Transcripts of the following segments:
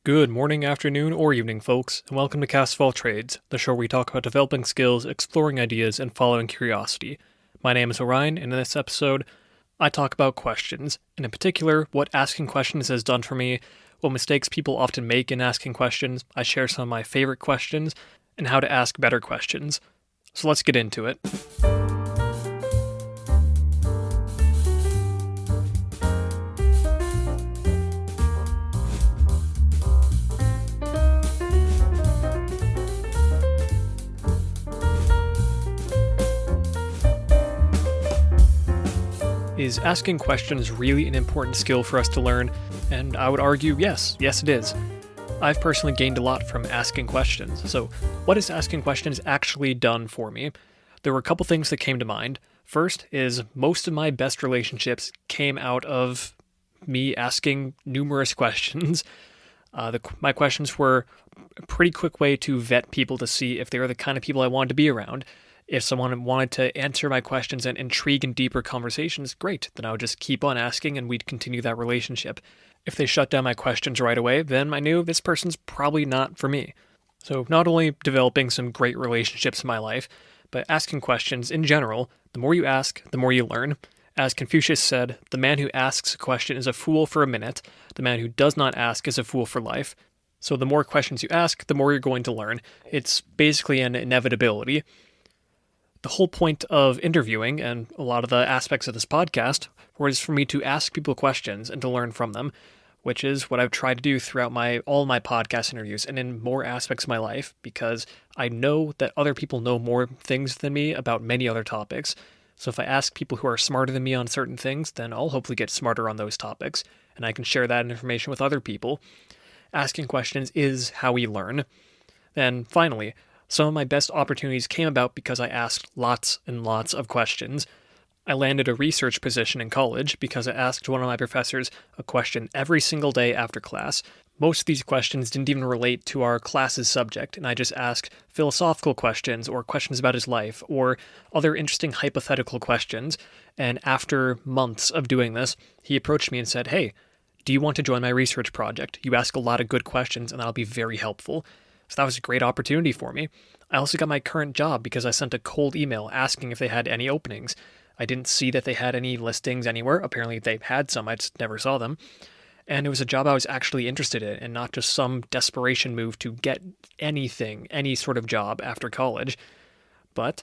Good morning, afternoon, or evening, folks, and welcome to Cast of All Trades, the show where we talk about developing skills, exploring ideas, and following curiosity. My name is Orion, and in this episode, I talk about questions, and in particular, what asking questions has done for me, what mistakes people often make in asking questions. I share some of my favorite questions, and how to ask better questions. So let's get into it. Is asking questions really an important skill for us to learn? And I would argue yes it is. I've personally gained a lot from asking questions. So what has asking questions actually done for me? There were a couple things that came to mind. First is most of my best relationships came out of me asking numerous questions. My questions were a pretty quick way to vet people to see if they were the kind of people I wanted to be around. If someone wanted to answer my questions and intrigue in deeper conversations, great. Then I would just keep on asking and we'd continue that relationship. If they shut down my questions right away, then I knew this person's probably not for me. So not only developing some great relationships in my life, but asking questions in general, the more you ask, the more you learn. As Confucius said, the man who asks a question is a fool for a minute. The man who does not ask is a fool for life. So the more questions you ask, the more you're going to learn. It's basically an inevitability. The whole point of interviewing and a lot of the aspects of this podcast was for me to ask people questions and to learn from them, which is what I've tried to do throughout all my podcast interviews and in more aspects of my life, because I know that other people know more things than me about many other topics. So if I ask people who are smarter than me on certain things, then I'll hopefully get smarter on those topics, and I can share that information with other people. Asking questions is how we learn. Then finally, some of my best opportunities came about because I asked lots and lots of questions. I landed a research position in college because I asked one of my professors a question every single day after class. Most of these questions didn't even relate to our class's subject, and I just asked philosophical questions or questions about his life or other interesting hypothetical questions. And after months of doing this, he approached me and said, "Hey, do you want to join my research project? You ask a lot of good questions and that'll be very helpful." So that was a great opportunity for me. I also got my current job because I sent a cold email asking if they had any openings. I didn't see that they had any listings anywhere. Apparently they had some, I just never saw them. And it was a job I was actually interested in and not just some desperation move to get anything, any sort of job after college. But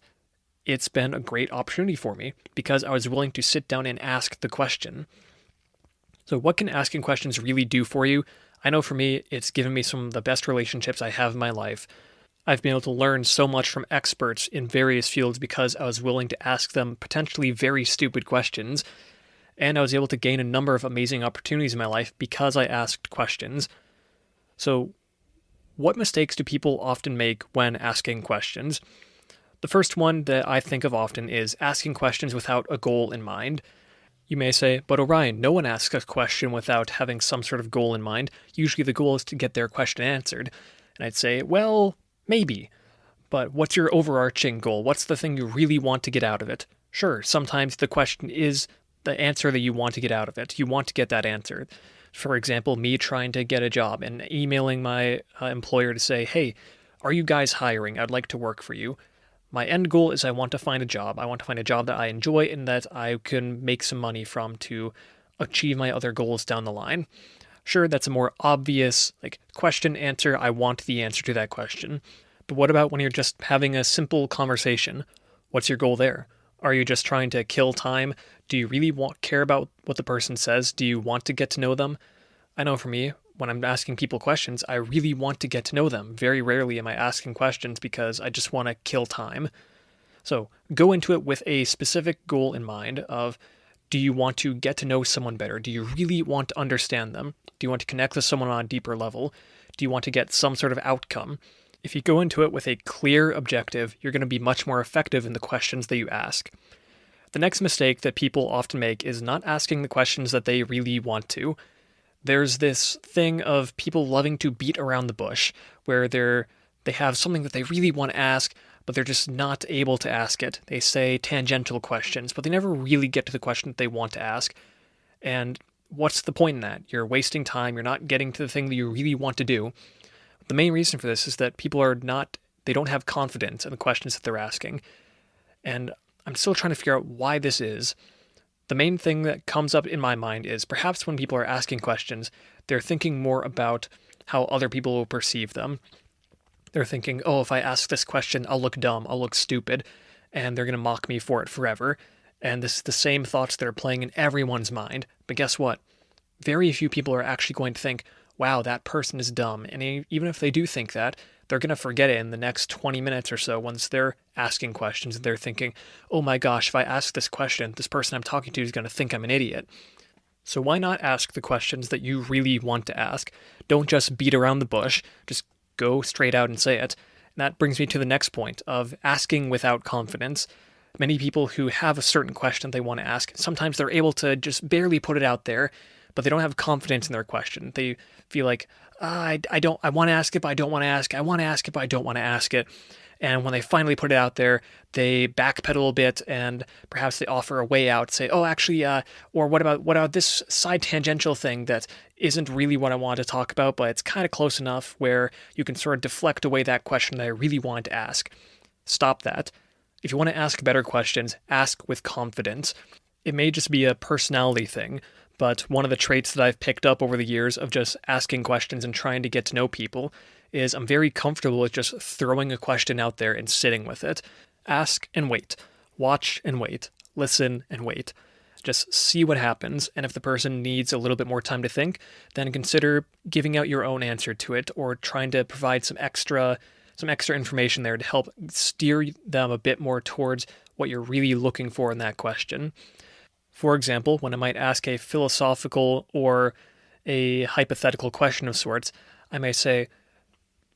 it's been a great opportunity for me because I was willing to sit down and ask the question. So what can asking questions really do for you? I know for me, it's given me some of the best relationships I have in my life. I've been able to learn so much from experts in various fields because I was willing to ask them potentially very stupid questions, and I was able to gain a number of amazing opportunities in my life because I asked questions. So, what mistakes do people often make when asking questions? The first one that I think of often is asking questions without a goal in mind. You may say, "But Orion, no one asks a question without having some sort of goal in mind. Usually the goal is to get their question answered." And I'd say, well, maybe. But what's your overarching goal? What's the thing you really want to get out of it? Sure, sometimes the question is the answer that you want to get out of it. You want to get that answer. For example, me trying to get a job and emailing my employer to say, "Hey, are you guys hiring? I'd like to work for you." My end goal is I want to find a job. I want to find a job that I enjoy and that I can make some money from to achieve my other goals down the line. Sure, that's a more obvious question answer. I want the answer to that question. But what about when you're just having a simple conversation? What's your goal there? Are you just trying to kill time? Do you really care about what the person says? Do you want to get to know them? I know for me, when I'm asking people questions, I really want to get to know them. Very rarely am I asking questions because I just want to kill time. So go into it with a specific goal in mind of, do you want to get to know someone better? Do you really want to understand them? Do you want to connect with someone on a deeper level? Do you want to get some sort of outcome? If you go into it with a clear objective, you're going to be much more effective in the questions that you ask. The next mistake that people often make is not asking the questions that they really want to. There's this thing of people loving to beat around the bush, where they have something that they really want to ask, but they're just not able to ask it. They say tangential questions, but they never really get to the question that they want to ask. And what's the point in that? You're wasting time. You're not getting to the thing that you really want to do. The main reason for this is that they don't have confidence in the questions that they're asking. And I'm still trying to figure out why this is. The main thing that comes up in my mind is perhaps when people are asking questions, they're thinking more about how other people will perceive them. They're thinking, oh, if I ask this question, I'll look dumb, I'll look stupid, and they're going to mock me for it forever. And this is the same thoughts that are playing in everyone's mind. But guess what? Very few people are actually going to think, wow, that person is dumb. And even if they do think that, they're going to forget it in the next 20 minutes or so once they're asking questions and they're thinking, oh my gosh, if I ask this question, this person I'm talking to is going to think I'm an idiot. So why not ask the questions that you really want to ask? Don't just beat around the bush, just go straight out and say it. And that brings me to the next point of asking without confidence. Many people who have a certain question they want to ask, sometimes they're able to just barely put it out there, but they don't have confidence in their question. They feel like, I want to ask it, but I don't want to ask it. I want to ask it, but I don't want to ask it. And when they finally put it out there, they backpedal a bit and perhaps they offer a way out, say, oh, actually, or what about this side tangential thing that isn't really what I want to talk about, but it's kind of close enough where you can sort of deflect away that question that I really want to ask. Stop that. If you want to ask better questions, ask with confidence. It may just be a personality thing, but one of the traits that I've picked up over the years of just asking questions and trying to get to know people is I'm very comfortable with just throwing a question out there and sitting with it. Ask and wait. Watch and wait. Listen and wait. Just see what happens, and if the person needs a little bit more time to think, then consider giving out your own answer to it or trying to provide some extra information there to help steer them a bit more towards what you're really looking for in that question. For example, when I might ask a philosophical or a hypothetical question of sorts, I may say,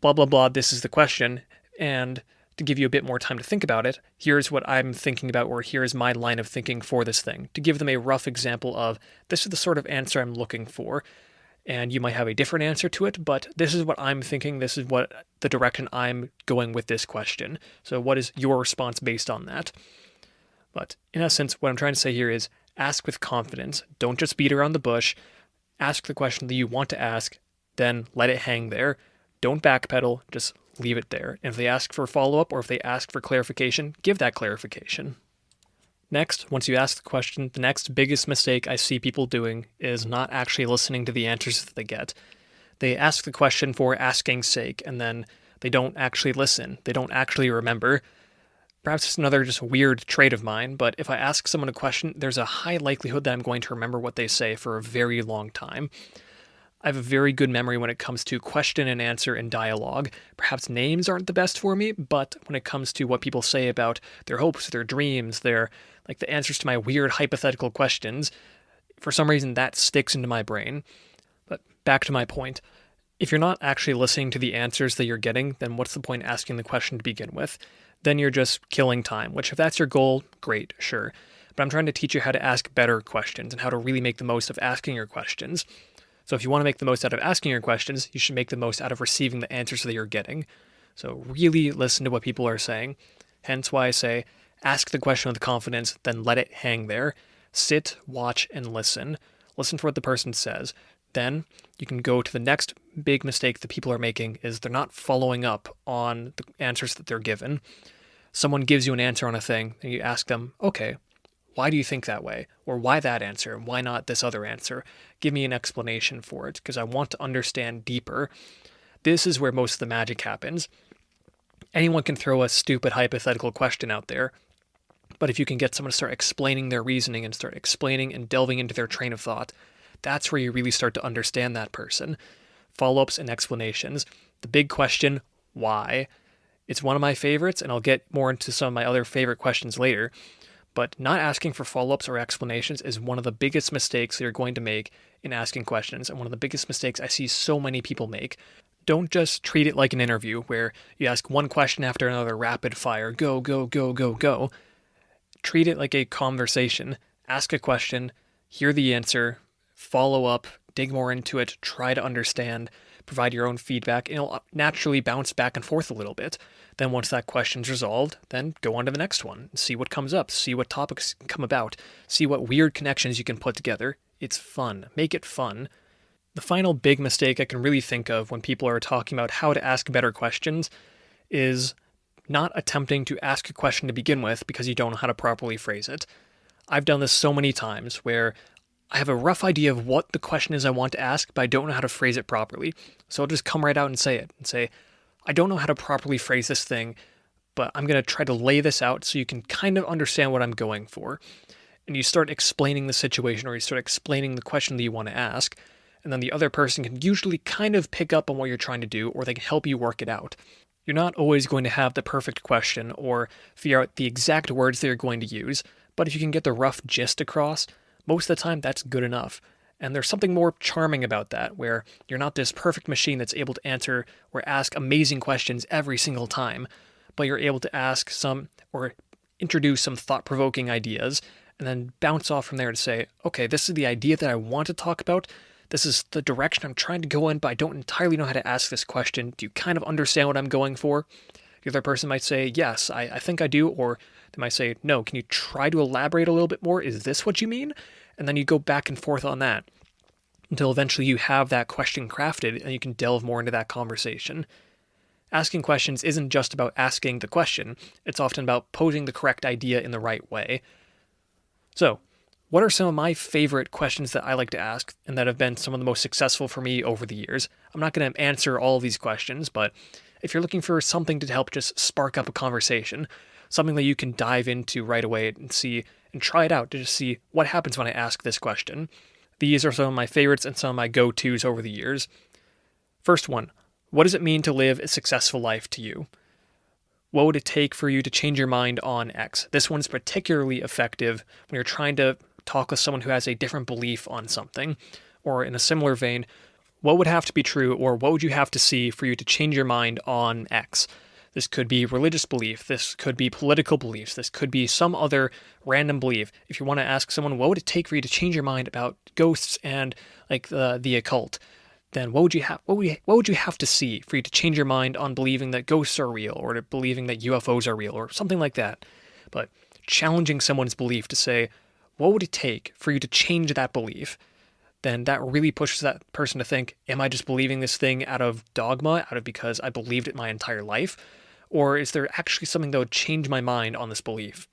blah, blah, blah, this is the question, and to give you a bit more time to think about it, here's what I'm thinking about, or here's my line of thinking for this thing, to give them a rough example of, this is the sort of answer I'm looking for, and you might have a different answer to it, but this is what I'm thinking, this is what the direction I'm going with this question. So what is your response based on that? But in essence, what I'm trying to say here is, ask with confidence. Don't just beat around the bush. Ask the question that you want to ask, then let it hang there. Don't backpedal, just leave it there. And if they ask for follow-up or if they ask for clarification, give that clarification. Next, once you ask the question, the next biggest mistake I see people doing is not actually listening to the answers that they get. They ask the question for asking's sake, and then they don't actually listen. They don't actually remember. Perhaps it's another just weird trait of mine, but if I ask someone a question, there's a high likelihood that I'm going to remember what they say for a very long time. I have a very good memory when it comes to question and answer and dialogue. Perhaps names aren't the best for me, but when it comes to what people say about their hopes, their dreams, the answers to my weird hypothetical questions, for some reason that sticks into my brain. But back to my point. If you're not actually listening to the answers that you're getting, then what's the point asking the question to begin with? Then you're just killing time, which if that's your goal, great, sure. But I'm trying to teach you how to ask better questions and how to really make the most of asking your questions. So if you want to make the most out of asking your questions, you should make the most out of receiving the answers that you're getting. So really listen to what people are saying. Hence why I say, ask the question with confidence, then let it hang there. Sit, watch, and listen. Listen for what the person says. Then you can go to the next big mistake that people are making is they're not following up on the answers that they're given. Someone gives you an answer on a thing, and you ask them, okay, why do you think that way? Or why that answer? Why not this other answer? Give me an explanation for it, because I want to understand deeper. This is where most of the magic happens. Anyone can throw a stupid hypothetical question out there, but if you can get someone to start explaining their reasoning and start explaining and delving into their train of thought, that's where you really start to understand that person. Follow-ups and explanations. The big question, why? It's one of my favorites, and I'll get more into some of my other favorite questions later. But not asking for follow-ups or explanations is one of the biggest mistakes that you're going to make in asking questions, and one of the biggest mistakes I see so many people make. Don't just treat it like an interview where you ask one question after another, rapid fire, go, go, go, go, go. Treat it like a conversation. Ask a question, hear the answer, follow up, dig more into it, try to understand, provide your own feedback, and it'll naturally bounce back and forth a little bit. Then once that question's resolved, then go on to the next one. See what comes up, see what topics come about, see what weird connections you can put together. It's fun. Make it fun. The final big mistake I can really think of when people are talking about how to ask better questions is not attempting to ask a question to begin with because you don't know how to properly phrase it. I've done this so many times where I have a rough idea of what the question is I want to ask, but I don't know how to phrase it properly. So I'll just come right out and say it and say, I don't know how to properly phrase this thing, but I'm going to try to lay this out so you can kind of understand what I'm going for. And you start explaining the situation, or you start explaining the question that you want to ask, and then the other person can usually kind of pick up on what you're trying to do, or they can help you work it out. You're not always going to have the perfect question or figure out the exact words that you're going to use, but if you can get the rough gist across, most of the time that's good enough. And there's something more charming about that, where you're not this perfect machine that's able to answer or ask amazing questions every single time, but you're able to ask some or introduce some thought-provoking ideas and then bounce off from there to say, okay, this is the idea that I want to talk about. This is the direction I'm trying to go in, but I don't entirely know how to ask this question. Do you kind of understand what I'm going for? The other person might say, yes, I think I do. Or they might say, no, can you try to elaborate a little bit more? Is this what you mean? And then you go back and forth on that until eventually you have that question crafted and you can delve more into that conversation. Asking questions isn't just about asking the question. It's often about posing the correct idea in the right way. So, what are some of my favorite questions that I like to ask and that have been some of the most successful for me over the years? I'm not going to answer all of these questions, but if you're looking for something to help just spark up a conversation, something that you can dive into right away and see and try it out to just see what happens when I ask this question. These are some of my favorites and some of my go-tos over the years. First one, what does it mean to live a successful life to you? What would it take for you to change your mind on X? This one's particularly effective when you're trying to talk with someone who has a different belief on something. Or in a similar vein, what would have to be true or what would you have to see for you to change your mind on X? This could be religious belief. This could be political beliefs. This could be some other random belief. If you want to ask someone, what would it take for you to change your mind about ghosts and like the occult? Then what would you have to see for you to change your mind on believing that ghosts are real or to believing that UFOs are real or something like that? But challenging someone's belief to say, what would it take for you to change that belief? Then that really pushes that person to think, am I just believing this thing out of dogma, out of because I believed it my entire life? Or is there actually something that would change my mind on this belief?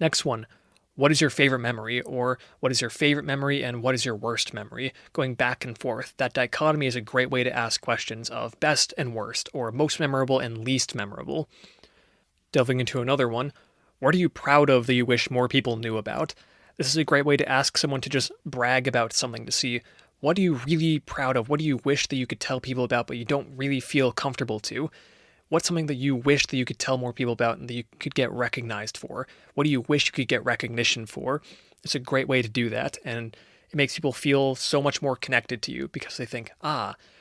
Next one. What is your favorite memory? Or what is your favorite memory and what is your worst memory? Going back and forth. That dichotomy is a great way to ask questions of best and worst, or most memorable and least memorable. Delving into another one. What are you proud of that you wish more people knew about? This is a great way to ask someone to just brag about something, to see what are you really proud of? What do you wish that you could tell people about but you don't really feel comfortable to? What's something that you wish that you could tell more people about and that you could get recognized for? What do you wish you could get recognition for? It's a great way to do that, and it makes people feel so much more connected to you because they think,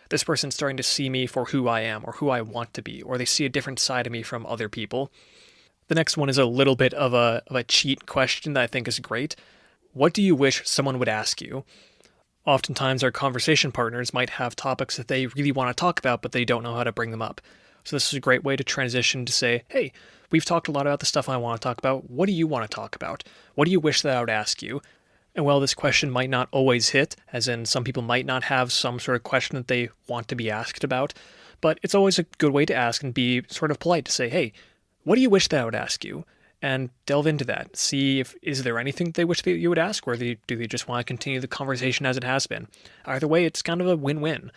this person's starting to see me for who I am or who I want to be, or they see a different side of me from other people. The next one is a little bit of a cheat question that I think is great. What do you wish someone would ask you? Oftentimes our conversation partners might have topics that they really want to talk about, but they don't know how to bring them up. So this is a great way to transition to say, hey, we've talked a lot about the stuff I want to talk about. What do you want to talk about? What do you wish that I would ask you? And while this question might not always hit, as in some people might not have some sort of question that they want to be asked about, but it's always a good way to ask and be sort of polite to say, hey, what do you wish that I would ask you? And delve into that. See if is there anything they wish that you would ask, or do they just want to continue the conversation as it has been? Either way, it's kind of a win-win.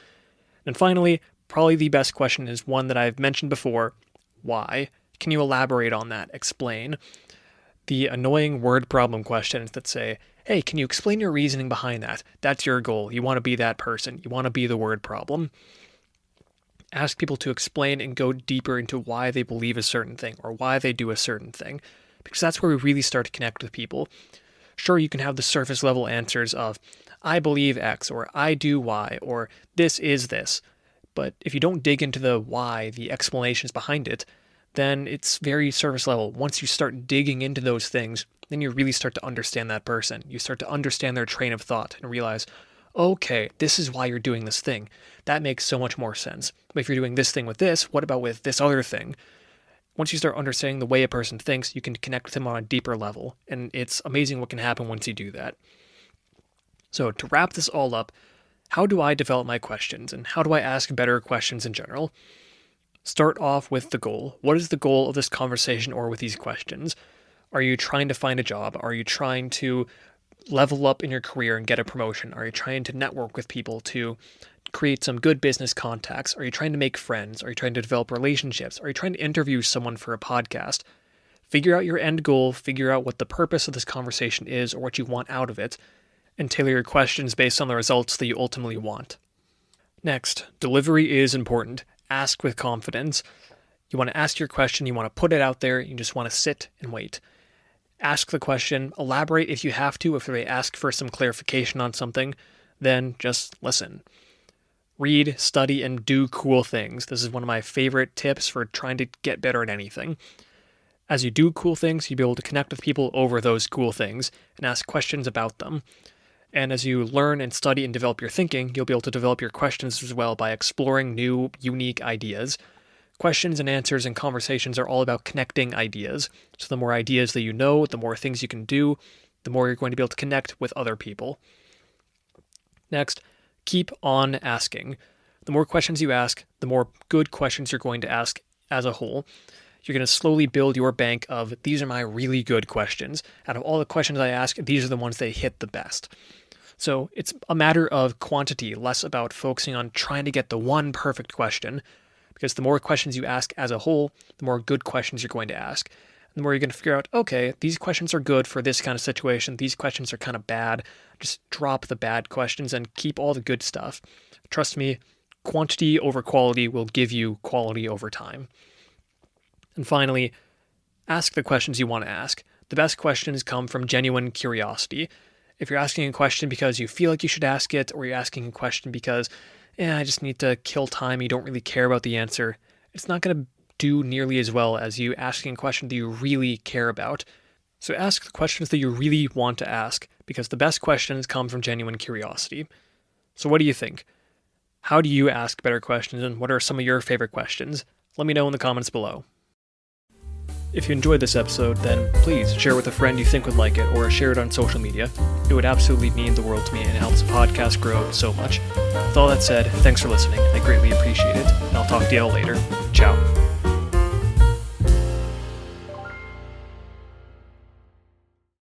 And finally, probably the best question is one that I've mentioned before. Why? Can you elaborate on that? Explain. The annoying word problem questions that say, hey, can you explain your reasoning behind that? That's your goal. You want to be that person. You want to be the word problem. Ask people to explain and go deeper into why they believe a certain thing or why they do a certain thing, because that's where we really start to connect with people. Sure, you can have the surface level answers of, I believe X, or I do Y, or this is this. But if you don't dig into the why, the explanations behind it, then it's very surface level. Once you start digging into those things, then you really start to understand that person. You start to understand their train of thought and realize, okay, this is why you're doing this thing. That makes so much more sense. But if you're doing this thing with this, what about with this other thing? Once you start understanding the way a person thinks, you can connect with them on a deeper level. And it's amazing what can happen once you do that. So to wrap this all up, how do I develop my questions and how do I ask better questions in general? Start off with the goal. What is the goal of this conversation or with these questions? Are you trying to find a job? Are you trying to level up in your career and get a promotion? Are you trying to network with people to create some good business contacts? Are you trying to make friends? Are you trying to develop relationships? Are you trying to interview someone for a podcast? Figure out your end goal, figure out what the purpose of this conversation is or what you want out of it, and tailor your questions based on the results that you ultimately want. Next, delivery is important. Ask with confidence. You want to ask your question, you want to put it out there, you just want to sit and wait. Ask the question, elaborate if you have to, if they ask for some clarification on something, then just listen. Read, study, and do cool things. This is one of my favorite tips for trying to get better at anything. As you do cool things, you'll be able to connect with people over those cool things and ask questions about them. And as you learn and study and develop your thinking, you'll be able to develop your questions as well by exploring new, unique ideas. Questions and answers and conversations are all about connecting ideas. So the more ideas that you know, the more things you can do, the more you're going to be able to connect with other people. Next, keep on asking. The more questions you ask, the more good questions you're going to ask as a whole. You're going to slowly build your bank of, these are my really good questions. Out of all the questions I ask, these are the ones that hit the best. So it's a matter of quantity, less about focusing on trying to get the one perfect question, because the more questions you ask as a whole, the more good questions you're going to ask. And the more you're going to figure out, okay, these questions are good for this kind of situation, these questions are kind of bad. Just drop the bad questions and keep all the good stuff. Trust me, quantity over quality will give you quality over time. And finally, ask the questions you want to ask. The best questions come from genuine curiosity. If you're asking a question because you feel like you should ask it, or you're asking a question because, I just need to kill time, you don't really care about the answer, it's not going to do nearly as well as you asking a question that you really care about. So ask the questions that you really want to ask, because the best questions come from genuine curiosity. So what do you think? How do you ask better questions, and what are some of your favorite questions? Let me know in the comments below. If you enjoyed this episode, then please share it with a friend you think would like it, or share it on social media. It would absolutely mean the world to me and it helps the podcast grow so much. With all that said, thanks for listening. I greatly appreciate it, and I'll talk to you all later. Ciao.